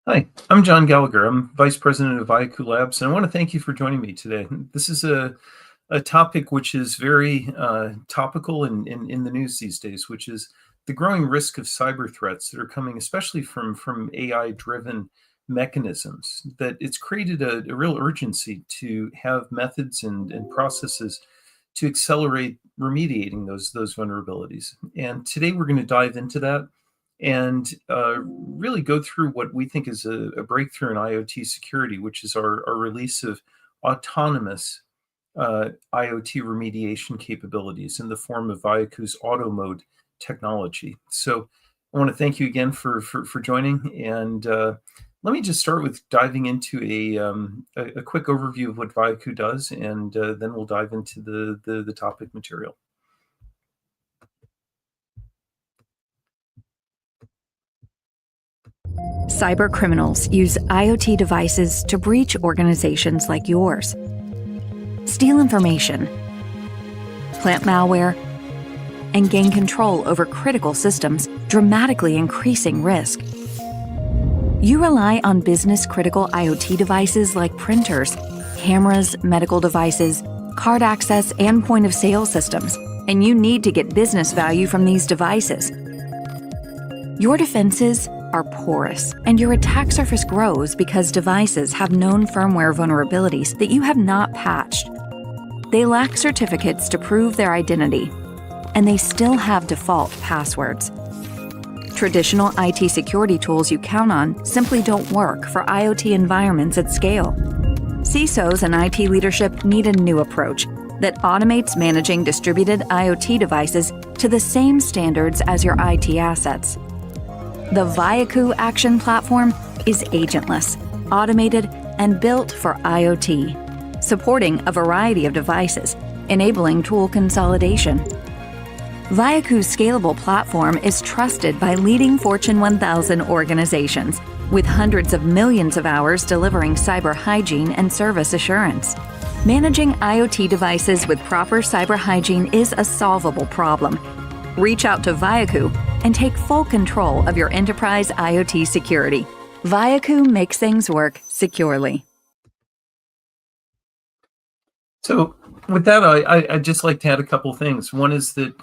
Hi, I'm John Gallagher. I'm Vice President of Viakoo Labs, and I want to thank you for joining me today. This is a topic which is very topical and in the news these days, which is the growing risk of cyber threats that are coming, especially from AI-driven mechanisms. That it's created a real urgency to have methods and processes to accelerate remediating those vulnerabilities. And today we're going to dive into that and really go through what we think is a breakthrough in IoT security, which is our release of autonomous IoT remediation capabilities in the form of Viakoo's AutoMode technology. So I want to thank you again for joining. And let me just start with diving into a quick overview of what Viakoo does, and then we'll dive into the topic material. Cyber criminals use IoT devices to breach organizations like yours, steal information, plant malware, and gain control over critical systems, dramatically increasing risk. You rely on business-critical IoT devices like printers, cameras, medical devices, card access, and point-of-sale systems, and you need to get business value from these devices. Your defenses are porous, and your attack surface grows because devices have known firmware vulnerabilities that you have not patched. They lack certificates to prove their identity, and they still have default passwords. Traditional IT security tools you count on simply don't work for IoT environments at scale. CISOs and IT leadership need a new approach that automates managing distributed IoT devices to the same standards as your IT assets. The Viakoo Action Platform is agentless, automated, and built for IoT, supporting a variety of devices, enabling tool consolidation. Viakoo's scalable platform is trusted by leading Fortune 1000 organizations, with hundreds of millions of hours delivering cyber hygiene and service assurance. Managing IoT devices with proper cyber hygiene is a solvable problem. Reach out to Viakoo and take full control of your enterprise IoT security. Viakoo makes things work securely. So with that, I'd just like to add a couple things. One is that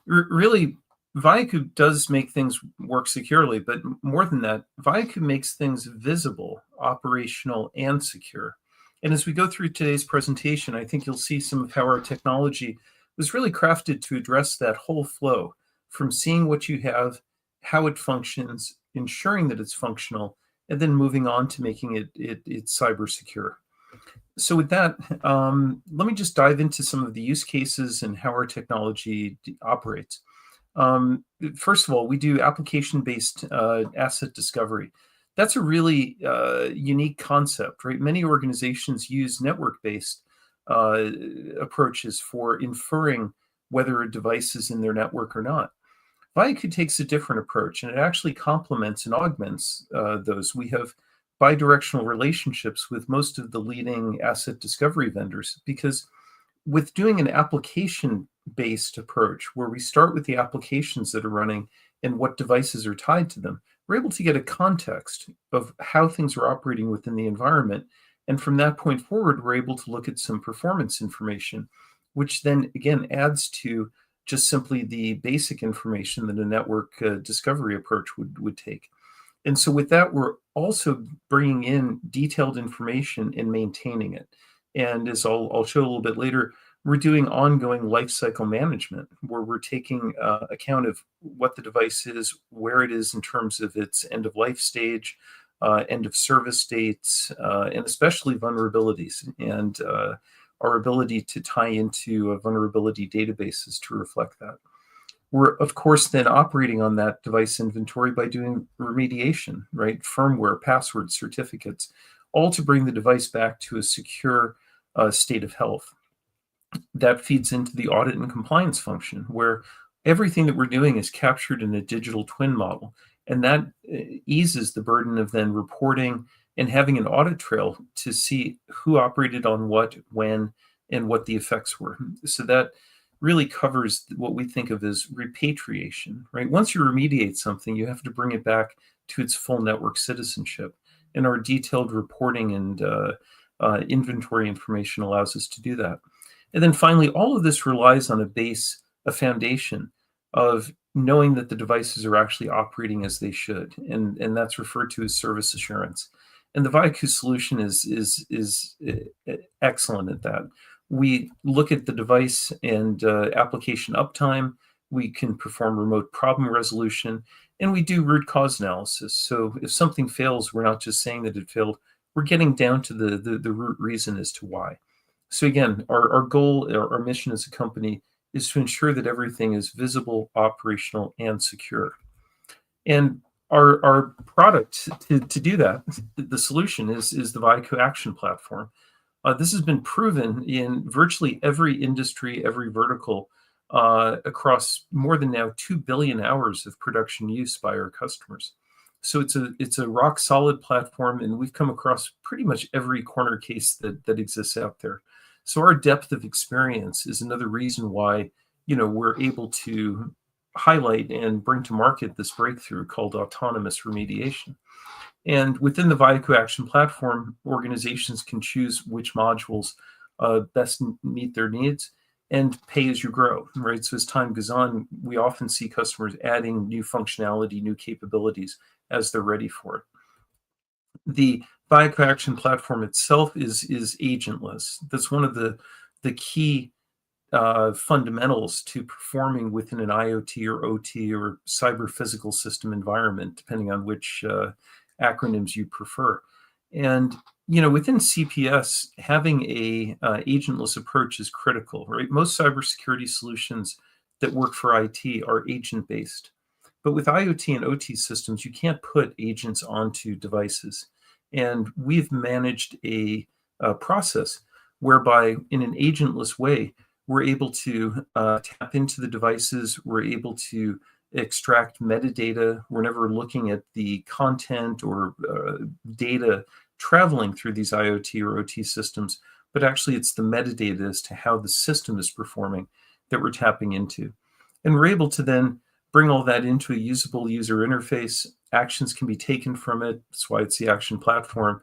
really Viakoo does make things work securely, but more than that, Viakoo makes things visible, operational, and secure. And as we go through today's presentation, I think you'll see some of how our technology was really crafted to address that whole flow from seeing what you have, how it functions, ensuring that it's functional, and then moving on to making it cyber secure. So with that, let me just dive into some of the use cases and how our technology operates. First of all, we do application-based asset discovery. That's a really unique concept, right? Many organizations use network-based approaches for inferring whether a device is in their network or not. Viakoo takes a different approach, and it actually complements and augments those. We have bidirectional relationships with most of the leading asset discovery vendors, because with doing an application-based approach, where we start with the applications that are running and what devices are tied to them, we're able to get a context of how things are operating within the environment. And from that point forward, we're able to look at some performance information, which then again adds to just simply the basic information that a network discovery approach would take. And so with that, we're also bringing in detailed information and maintaining it. And as I'll show a little bit later, we're doing ongoing lifecycle management, where we're taking account of what the device is, where it is in terms of its end of life stage, end of service dates, and especially vulnerabilities, and our ability to tie into vulnerability databases to reflect that. We're, of course, then operating on that device inventory by doing remediation, right? Firmware, passwords, certificates, all to bring the device back to a secure state of health. That feeds into the audit and compliance function, where everything that we're doing is captured in a digital twin model. And that eases the burden of then reporting and having an audit trail to see who operated on what, when, and what the effects were. So that really covers what we think of as repatriation, right? Once you remediate something, you have to bring it back to its full network citizenship. and our detailed reporting and inventory information allows us to do that. And then finally, all of this relies on a foundation of knowing that the devices are actually operating as they should, and that's referred to as service assurance. And the Viakoo solution is excellent at that. We look at the device and application uptime. We can perform remote problem resolution, and we do root cause analysis. So if something fails, we're not just saying that it failed. We're getting down to the root reason as to why. So again, our goal, our mission as a company is to ensure that everything is visible, operational, and secure. And our product to do that, the solution is the Viakoo Action Platform. This has been proven in virtually every industry, every vertical, across more than now 2 billion hours of production use by our customers. So it's a rock solid platform, and we've come across pretty much every corner case that exists out there. So our depth of experience is another reason why we're able to highlight and bring to market this breakthrough called autonomous remediation. And within the Viakoo Action Platform, organizations can choose which modules best meet their needs and pay as you grow, right? So as time goes on, we often see customers adding new functionality, new capabilities as they're ready for it. The Viakoo Action Platform itself is agentless. That's one of the key fundamentals to performing within an IoT or OT or cyber physical system environment, depending on which acronyms you prefer. And within CPS, having a agentless approach is critical, right? Most cybersecurity solutions that work for IT are agent-based. But with IoT and OT systems, you can't put agents onto devices. And we've managed a process whereby, in an agentless way, we're able to tap into the devices. We're able to extract metadata. We're never looking at the content or data traveling through these IoT or OT systems, but actually it's the metadata as to how the system is performing that we're tapping into. And we're able to then bring all that into a usable user interface. Actions can be taken from it. That's why it's the action platform.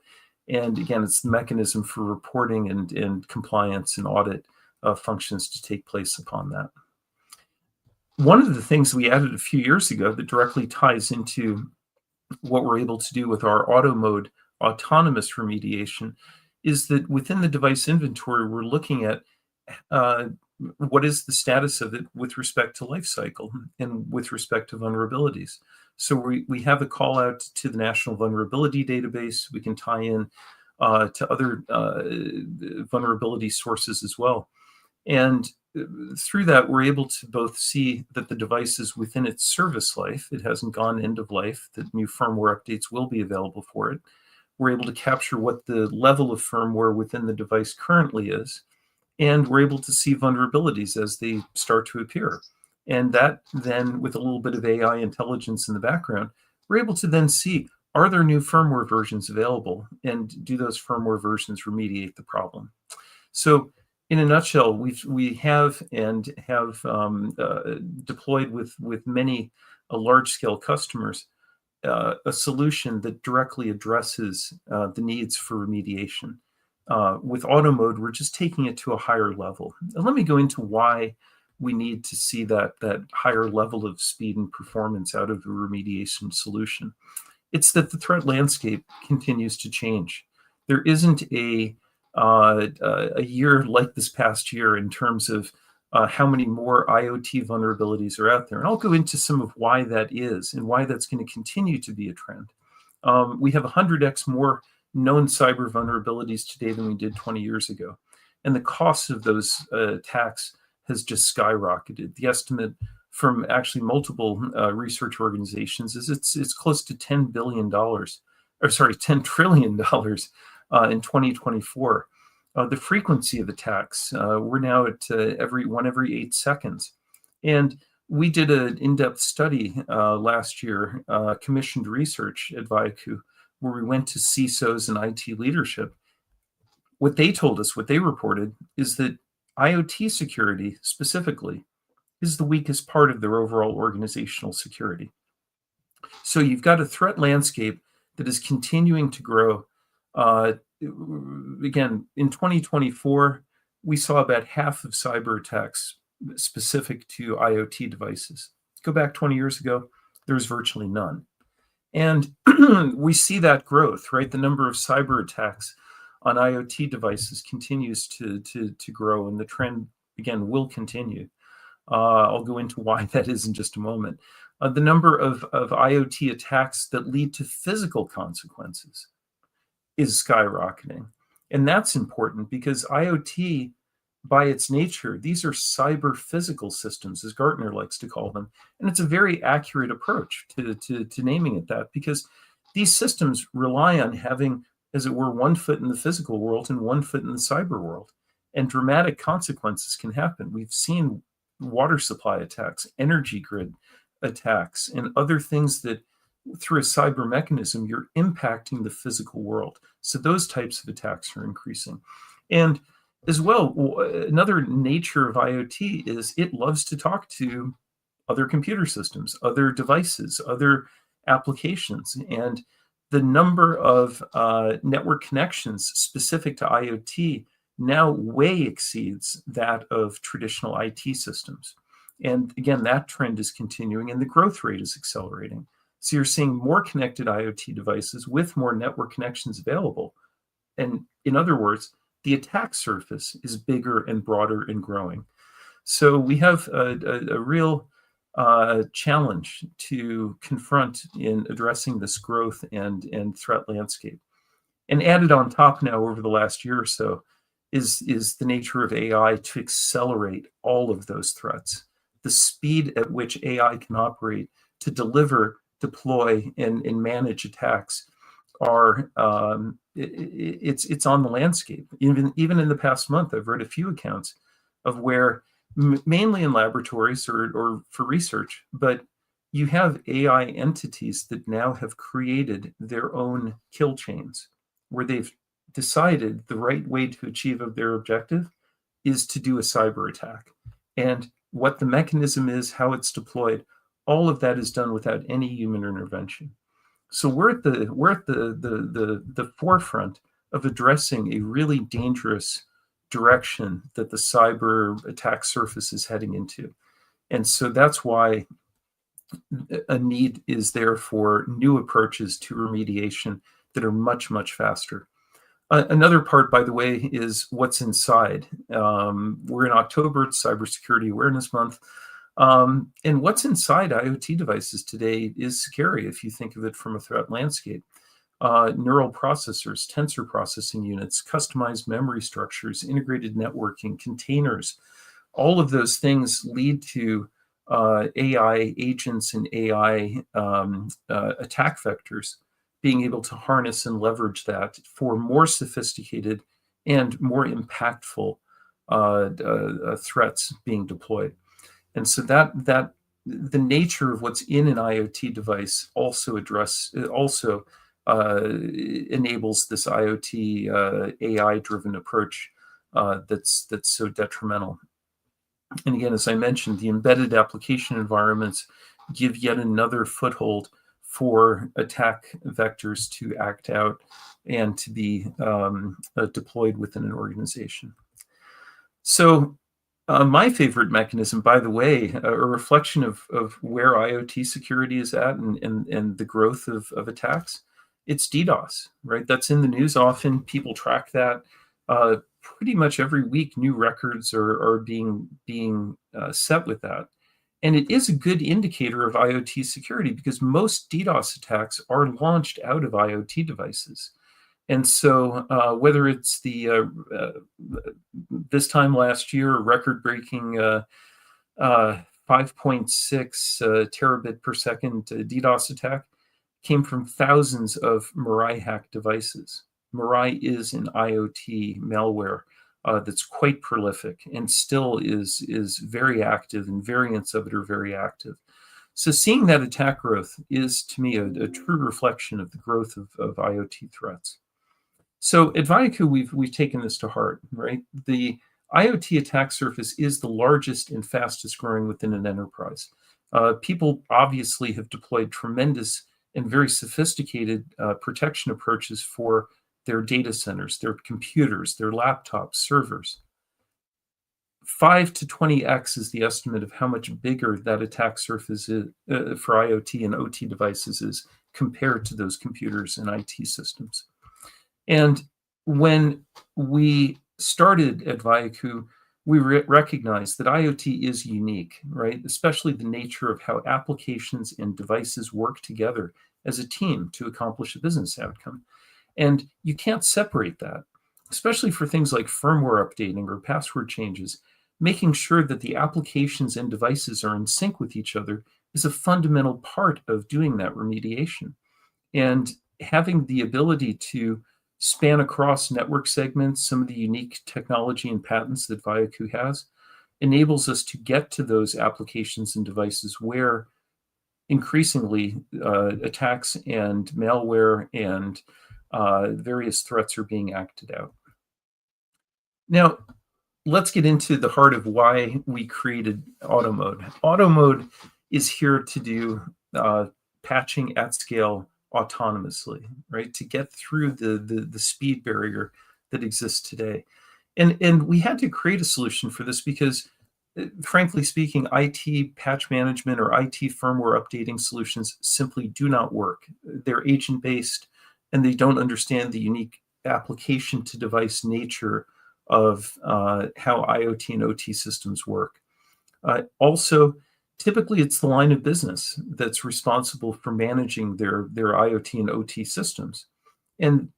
And again, it's the mechanism for reporting and compliance and audit functions to take place upon that. One of the things we added a few years ago that directly ties into what we're able to do with our AutoMode autonomous remediation is that within the device inventory, we're looking at what is the status of it with respect to life cycle and with respect to vulnerabilities. So we have a call out to the National Vulnerability Database. We can tie in to other vulnerability sources as well. And through that, we're able to both see that the device is within its service life. It hasn't gone end of life, that new firmware updates will be available for it. We're able to capture what the level of firmware within the device currently is. And we're able to see vulnerabilities as they start to appear. And that then, with a little bit of AI intelligence in the background, we're able to then see, are there new firmware versions available? And do those firmware versions remediate the problem? So in a nutshell, we have deployed with many large-scale customers a solution that directly addresses the needs for remediation. With AutoMode, we're just taking it to a higher level. And let me go into why we need to see that higher level of speed and performance out of a remediation solution. It's that the threat landscape continues to change. There isn't a year like this past year in terms of how many more IoT vulnerabilities are out there. And I'll go into some of why that is and why that's going to continue to be a trend. We have 100x more known cyber vulnerabilities today than we did 20 years ago. And the cost of those attacks has just skyrocketed. The estimate from actually multiple research organizations is it's close to $10 trillion in 2024. The frequency of attacks, we're now at every 8 seconds. And we did an in-depth study last year, commissioned research at Viakoo, where we went to CISOs and IT leadership. What they told us, what they reported, is that IoT security specifically is the weakest part of their overall organizational security. So you've got a threat landscape that is continuing to grow. Again, in 2024, we saw about half of cyber attacks specific to IoT devices. Go back 20 years ago, there was virtually none. And we see that growth, right? The number of cyber attacks on IoT devices continues to grow, and the trend, again, will continue. I'll go into why that is in just a moment. The number of IoT attacks that lead to physical consequences is skyrocketing. And that's important because IoT, by its nature, these are cyber physical systems, as Gartner likes to call them. And it's a very accurate approach to naming it that, because these systems rely on having, as it were, one foot in the physical world and one foot in the cyber world. And dramatic consequences can happen. We've seen water supply attacks, energy grid attacks, and other things that through a cyber mechanism, you're impacting the physical world. So those types of attacks are increasing. And as well, another nature of IoT is it loves to talk to other computer systems, other devices, other applications. And the number of network connections specific to IoT now way exceeds that of traditional IT systems. And again, that trend is continuing and the growth rate is accelerating. So you're seeing more connected IoT devices with more network connections available. And in other words, the attack surface is bigger and broader and growing. So we have a real challenge to confront in addressing this growth and threat landscape. And added on top now over the last year or so is the nature of AI to accelerate all of those threats. The speed at which AI can operate to deliver, deploy, and manage attacks are it's on the landscape. Even in the past month, I've read a few accounts of where mainly in laboratories or for research, but you have AI entities that now have created their own kill chains where they've decided the right way to achieve their objective is to do a cyber attack. And what the mechanism is, how it's deployed, all of that is done without any human intervention. So we're at the forefront of addressing a really dangerous direction that the cyber attack surface is heading into. And so that's why a need is there for new approaches to remediation that are much, much faster. Another part, by the way, is what's inside. We're in October, it's Cybersecurity Awareness Month. And what's inside IoT devices today is scary if you think of it from a threat landscape. Neural processors, tensor processing units, customized memory structures, integrated networking, containers, all of those things lead to AI agents and AI attack vectors being able to harness and leverage that for more sophisticated and more impactful threats being deployed. And so that the nature of what's in an IoT device also enables this IoT AI-driven approach that's so detrimental. And again, as I mentioned, the embedded application environments give yet another foothold for attack vectors to act out and to be deployed within an organization. So my favorite mechanism, by the way, a reflection of where IoT security is at and the growth of attacks, it's DDoS, right? That's in the news often. People track that. Pretty much every week, new records are being set with that. And it is a good indicator of IoT security because most DDoS attacks are launched out of IoT devices. And so whether it's this time last year, a record-breaking 5.6 terabit per second DDoS attack came from thousands of Mirai hacked devices. Mirai is an IoT malware that's quite prolific and still is very active, and variants of it are very active. So seeing that attack growth is, to me, a true reflection of the growth of IoT threats. So at Viakoo, we've taken this to heart, right? The IoT attack surface is the largest and fastest growing within an enterprise. People obviously have deployed tremendous and very sophisticated protection approaches for their data centers, their computers, their laptops, servers. 5 to 20x is the estimate of how much bigger that attack surface is, for IoT and OT devices is compared to those computers and IT systems. And when we started at Viakoo, we recognized that IoT is unique, right? Especially the nature of how applications and devices work together as a team to accomplish a business outcome. And you can't separate that, especially for things like firmware updating or password changes. Making sure that the applications and devices are in sync with each other is a fundamental part of doing that remediation. And having the ability to span across network segments, some of the unique technology and patents that Viakoo has, enables us to get to those applications and devices where increasingly attacks and malware and various threats are being acted out. Now, let's get into the heart of why we created AutoMode. AutoMode is here to do patching at scale autonomously, right? To get through the speed barrier that exists today. And we had to create a solution for this because, frankly speaking, IT patch management or IT firmware updating solutions simply do not work. They're agent-based, and they don't understand the unique application to device nature of how IoT and OT systems work. Also, typically it's the line of business that's responsible for managing their IoT and OT systems. And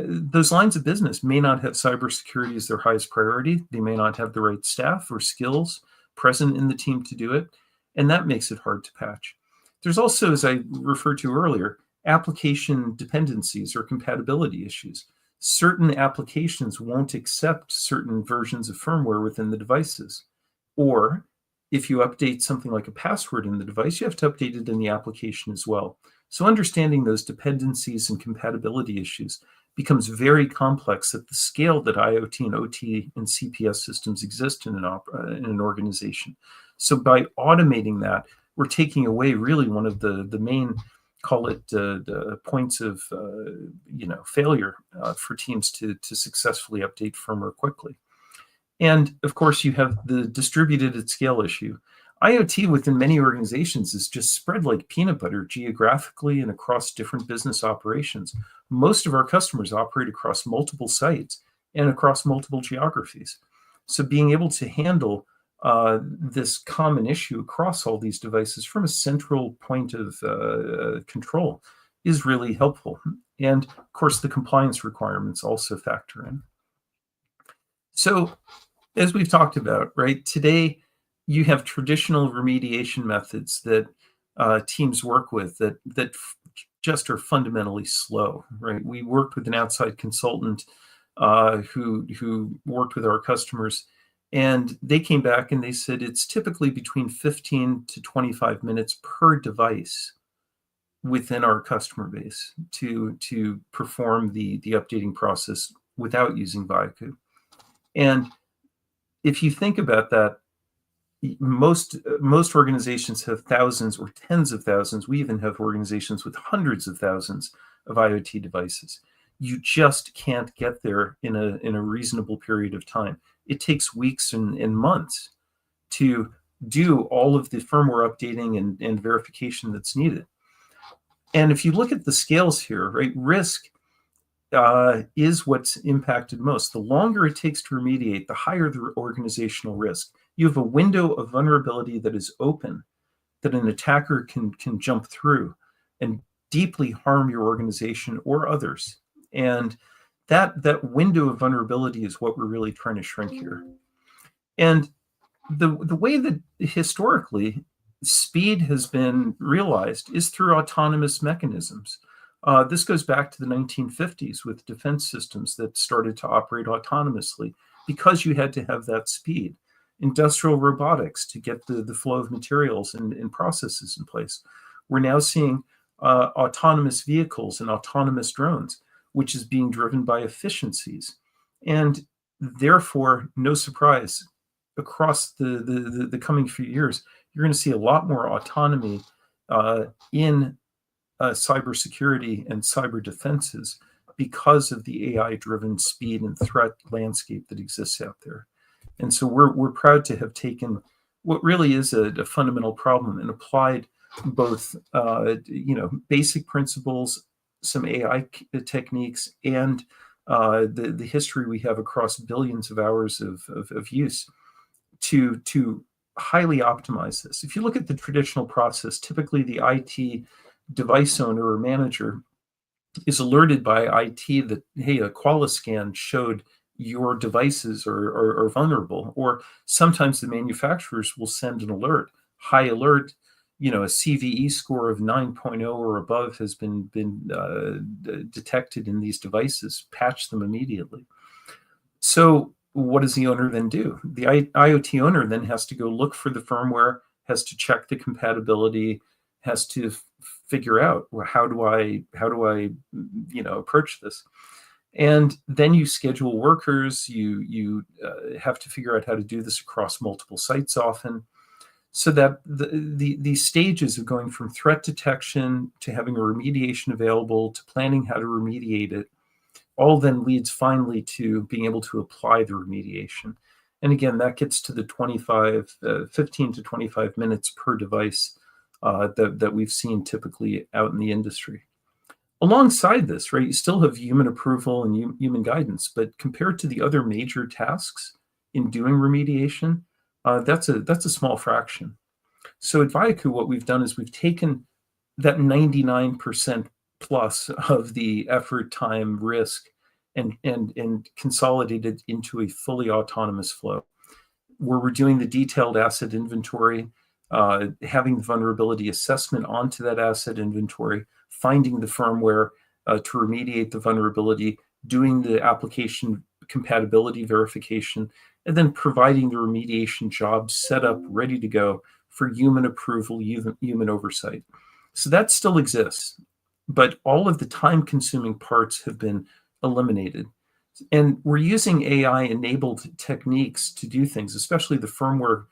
those lines of business may not have cybersecurity as their highest priority. They may not have the right staff or skills present in the team to do it. And that makes it hard to patch. There's also, as I referred to earlier, application dependencies or compatibility issues. Certain applications won't accept certain versions of firmware within the devices. Or if you update something like a password in the device, you have to update it in the application as well. So understanding those dependencies and compatibility issues becomes very complex at the scale that IoT and OT and CPS systems exist in an organization. So by automating that, we're taking away really one of the main, call it the points of failure for teams to successfully update firmware quickly. And of course, you have the distributed at scale issue. IoT within many organizations is just spread like peanut butter geographically and across different business operations. Most of our customers operate across multiple sites and across multiple geographies. So being able to handle this common issue across all these devices from a central point of control is really helpful. And of course, the compliance requirements also factor in. So as we've talked about, right, today you have traditional remediation methods that teams work with that just are fundamentally slow, right? We worked with an outside consultant who worked with our customers, and they came back and they said it's typically between 15 to 25 minutes per device within our customer base to perform the updating process without using Viakoo. And if you think about that, most organizations have thousands or tens of thousands. We even have organizations with hundreds of thousands of IoT devices. You just can't get there in a reasonable period of time. It takes weeks and months to do all of the firmware updating and verification that's needed. And if you look at the scales here, right, risk is what's impacted most. The longer it takes to remediate, the higher the organizational risk. You have a window of vulnerability that is open, that an attacker can jump through and deeply harm your organization or others. And that window of vulnerability is what we're really trying to shrink here. And the way that historically speed has been realized is through autonomous mechanisms. This goes back to the 1950s with defense systems that started to operate autonomously because you had to have that speed. Industrial robotics to get the flow of materials and processes in place. We're now seeing autonomous vehicles and autonomous drones, which is being driven by efficiencies. And therefore, no surprise, across the coming few years, you're going to see a lot more autonomy in cybersecurity and cyber defenses because of the AI-driven speed and threat landscape that exists out there. And so we're proud to have taken what really is a fundamental problem and applied both basic principles, some AI techniques, and the history we have across billions of hours of use to highly optimize this. If you look at the traditional process, typically the IT device owner or manager is alerted by IT that, hey, a Qualiscan showed your devices are vulnerable. Or sometimes the manufacturers will send an alert, high alert, a CVE score of 9.0 or above has been detected in these devices, patch them immediately. So what does the owner then do? The IoT owner then has to go look for the firmware, has to check the compatibility, has to figure out, well, how do I approach this? And then you schedule workers. You have to figure out how to do this across multiple sites often, so that the stages of going from threat detection to having a remediation available to planning how to remediate it all then leads finally to being able to apply the remediation. And again, that gets to the 15 to 25 minutes per device that we've seen typically out in the industry. Alongside this, right, you still have human approval and human guidance, but compared to the other major tasks in doing remediation, that's a small fraction. So at Viakoo, what we've done is we've taken that 99% plus of the effort, time, risk, and consolidated into a fully autonomous flow, where we're doing the detailed asset inventory, having the vulnerability assessment onto that asset inventory, finding the firmware to remediate the vulnerability, doing the application compatibility verification, and then providing the remediation job set up, ready to go for human approval, human oversight. So that still exists, but all of the time-consuming parts have been eliminated. And we're using AI-enabled techniques to do things, especially the firmware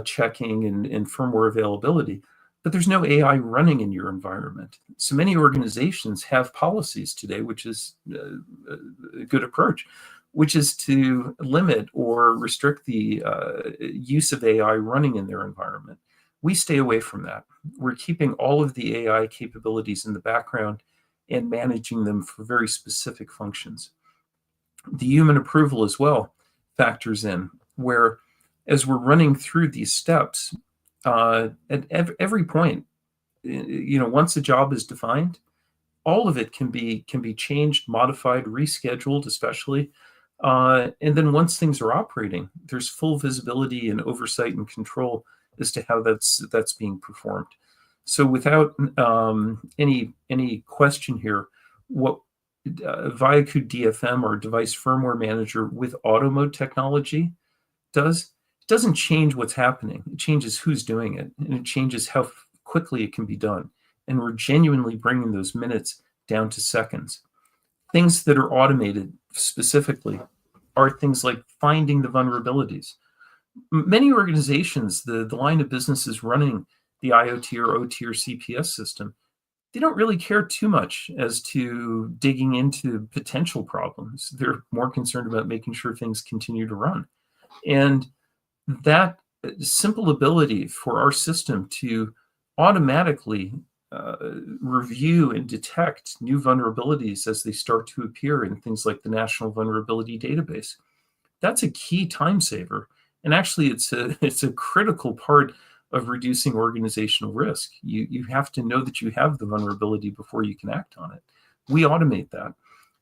checking and firmware availability. But there's no AI running in your environment. So many organizations have policies today, which is a good approach, which is to limit or restrict the use of AI running in their environment. We stay away from that. We're keeping all of the AI capabilities in the background and managing them for very specific functions. The human approval as well factors in, where as we're running through these steps, at every point, once a job is defined, all of it can be changed, modified, rescheduled, especially. And then once things are operating, there's full visibility and oversight and control as to how that's being performed. So without any question here, what Viakoo DFM, or Device Firmware Manager with AutoMode technology, doesn't change what's happening. It changes who's doing it, and it changes how quickly it can be done. And we're genuinely bringing those minutes down to seconds. Things that are automated specifically are things like finding the vulnerabilities. Many organizations, the line of businesses running the IoT or OT or CPS system, they don't really care too much as to digging into potential problems. They're more concerned about making sure things continue to run. And that simple ability for our system to automatically review and detect new vulnerabilities as they start to appear in things like the National Vulnerability Database, that's a key time saver. And actually, it's a critical part of reducing organizational risk. You have to know that you have the vulnerability before you can act on it. We automate that.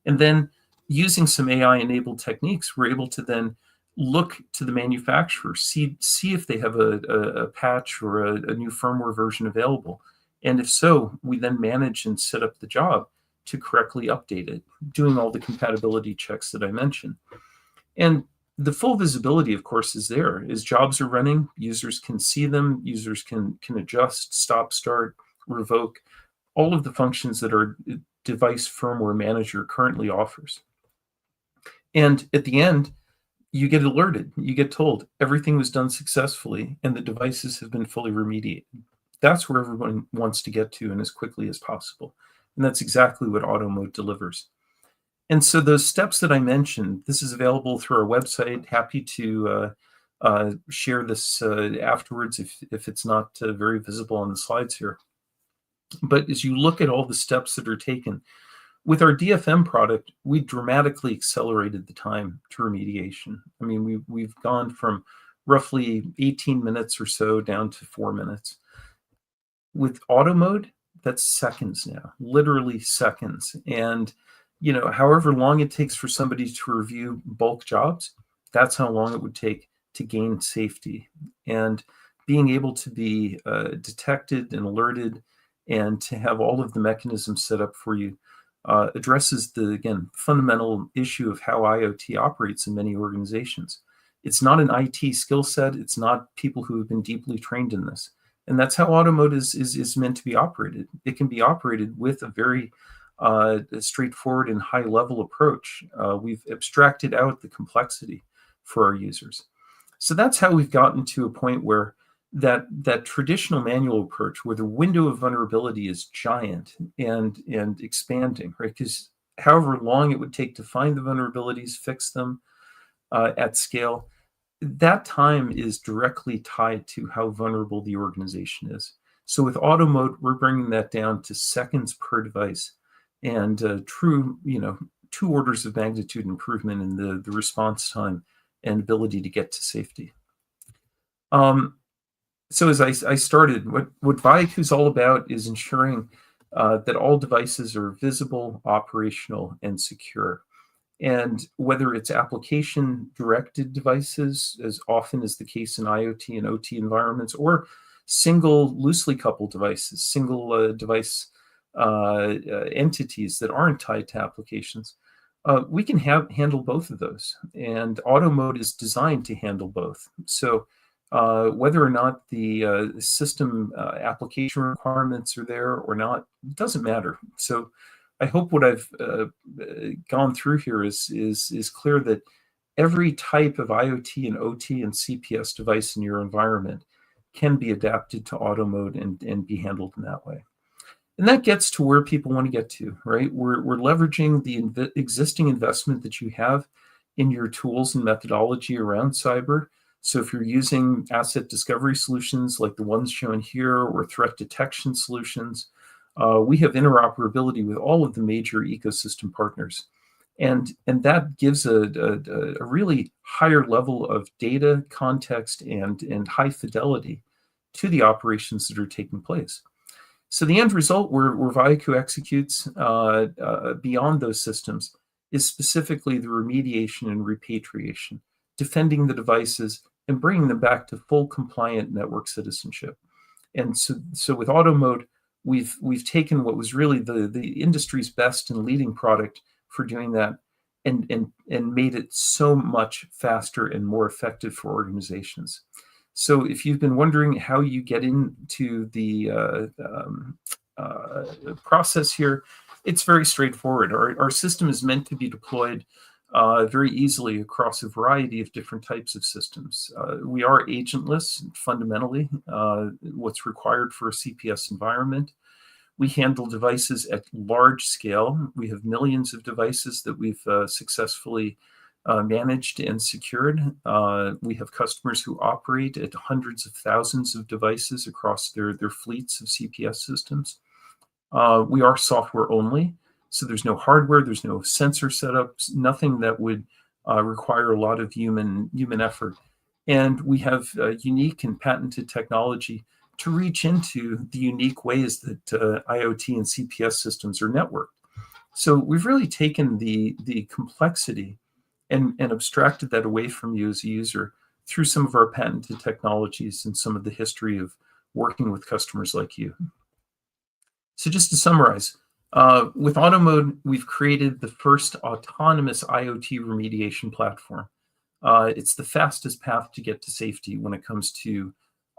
And then using some AI-enabled techniques, we're able to then look to the manufacturer, see if they have a patch or a new firmware version available. And if so, we then manage and set up the job to correctly update it, doing all the compatibility checks that I mentioned. And the full visibility, of course, is there. As jobs are running, users can see them, users can adjust, stop, start, revoke, all of the functions that our Device Firmware Manager currently offers. And at the end, you get alerted, you get told everything was done successfully and the devices have been fully remediated. That's where everyone wants to get to and as quickly as possible. And that's exactly what AutoMode delivers. And so those steps that I mentioned, this is available through our website. Happy to share this afterwards if it's not very visible on the slides here. But as you look at all the steps that are taken, with our DFM product, we dramatically accelerated the time to remediation. I mean, we've gone from roughly 18 minutes or so down to 4 minutes. With AutoMode, that's seconds now, literally seconds. And however long it takes for somebody to review bulk jobs, that's how long it would take to gain safety. And being able to be detected and alerted and to have all of the mechanisms set up for you addresses the, again, fundamental issue of how IoT operates in many organizations. It's not an IT skill set. It's not people who have been deeply trained in this. And that's how AutoMode is meant to be operated. It can be operated with a very straightforward and high-level approach. We've abstracted out the complexity for our users. So that's how we've gotten to a point where that traditional manual approach, where the window of vulnerability is giant and expanding, right? Because however long it would take to find the vulnerabilities, fix them at scale, that time is directly tied to how vulnerable the organization is. So with AutoMode, we're bringing that down to seconds per device, and true, 2 orders of magnitude improvement in the response time and ability to get to safety. So as I started, what Viakoo is all about is ensuring that all devices are visible, operational, and secure. And whether it's application-directed devices, as often is the case in IoT and OT environments, or single loosely coupled devices, single device entities that aren't tied to applications, we can handle both of those. And AutoMode is designed to handle both. So whether or not the system application requirements are there or not, it doesn't matter. So I hope what I've gone through here is clear that every type of IoT and OT and CPS device in your environment can be adapted to AutoMode and be handled in that way. And that gets to where people want to get to, right? We're leveraging the existing investment that you have in your tools and methodology around cyber. So if you're using asset discovery solutions like the ones shown here, or threat detection solutions, we have interoperability with all of the major ecosystem partners. And that gives a really higher level of data, context, and high fidelity to the operations that are taking place. So the end result where Viakoo executes beyond those systems is specifically the remediation and repatriation, defending the devices and bringing them back to full compliant network citizenship. And so with AutoMode, we've taken what was really the industry's best and leading product for doing that and made it so much faster and more effective for organizations. So if you've been wondering how you get into the process here, it's very straightforward. Our system is meant to be deployed very easily across a variety of different types of systems. We are agentless, fundamentally, what's required for a CPS environment. We handle devices at large scale. We have millions of devices that we've successfully managed and secured. We have customers who operate at hundreds of thousands of devices across their fleets of CPS systems. We are software only, so there's no hardware, there's no sensor setups, nothing that would require a lot of human effort. And we have unique and patented technology to reach into the unique ways that IoT and CPS systems are networked. So we've really taken the complexity and abstracted that away from you as a user through some of our patented technologies and some of the history of working with customers like you. So just to summarize, with AutoMode, we've created the first autonomous IoT remediation platform. It's the fastest path to get to safety when it comes to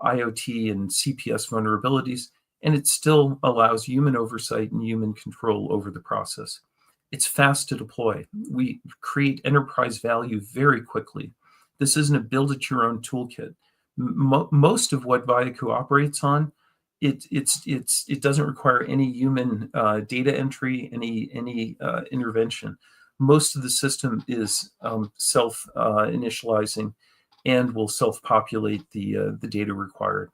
IoT and CPS vulnerabilities, and it still allows human oversight and human control over the process. It's fast to deploy. We create enterprise value very quickly. This isn't a build-it-your-own toolkit. Most of what Viakoo operates on it doesn't require any human data entry, any intervention. Most of the system is self initializing and will self populate the data required.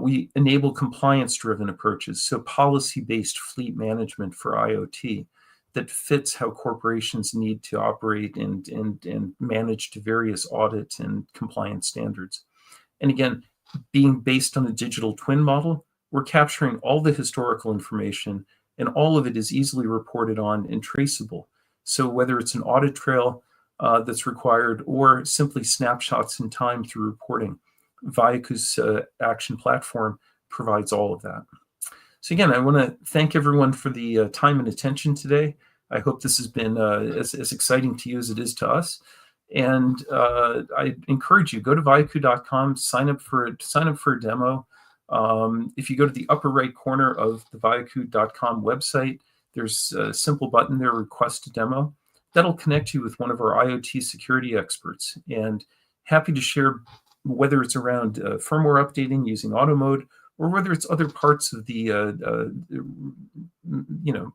We enable compliance-driven approaches, so policy-based fleet management for IoT that fits how corporations need to operate and manage to various audit and compliance standards. And again, being based on a digital twin model, we're capturing all the historical information, and all of it is easily reported on and traceable. So whether it's an audit trail that's required or simply snapshots in time through reporting, Viakoo's action platform provides all of that. So again, I want to thank everyone for the time and attention today. I hope this has been as exciting to you as it is to us. And I encourage you, go to viakoo.com, sign up for a demo. If you go to the upper right corner of the viakoo.com website, there's a simple button there, request a demo. That'll connect you with one of our IoT security experts, and happy to share whether it's around firmware updating using AutoMode, or whether it's other parts of the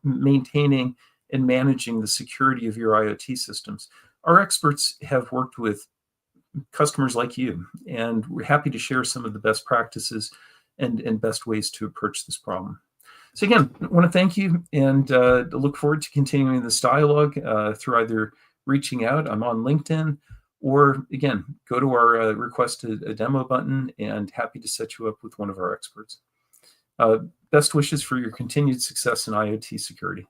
maintaining and managing the security of your IoT systems. Our experts have worked with customers like you, and we're happy to share some of the best practices and best ways to approach this problem. So again, I want to thank you, and look forward to continuing this dialogue through either reaching out. I'm on LinkedIn, or again, go to our request a demo button, and happy to set you up with one of our experts. Best wishes for your continued success in IoT security.